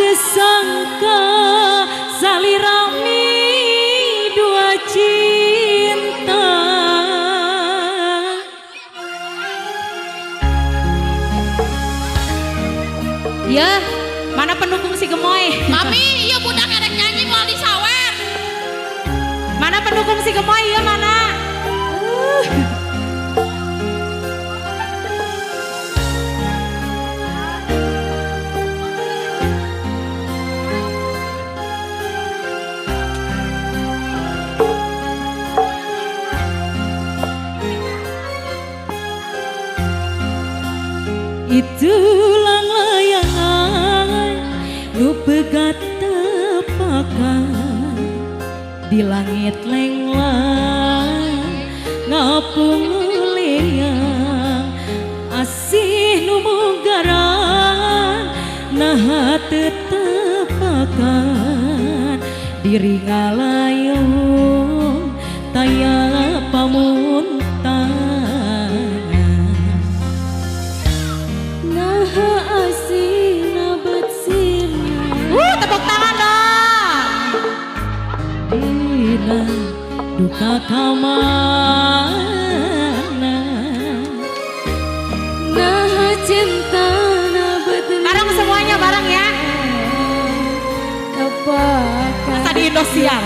Desangka salirami dua cinta. Ya, mana pendukung si Gemoy? Mami, iya budak erek nyanyi mau disawer. Mana pendukung si Gemoy ya mana? Itulah layangan nu pegat tepakan di langit lenglang ngapung leang asih nu mugaran nah tetepakan diri ngalayong taya pamuntang. Tepuk tangan dong. Bila duka kamana nah cinta nabat. Bareng semuanya bareng ya. Masa di Indosiar.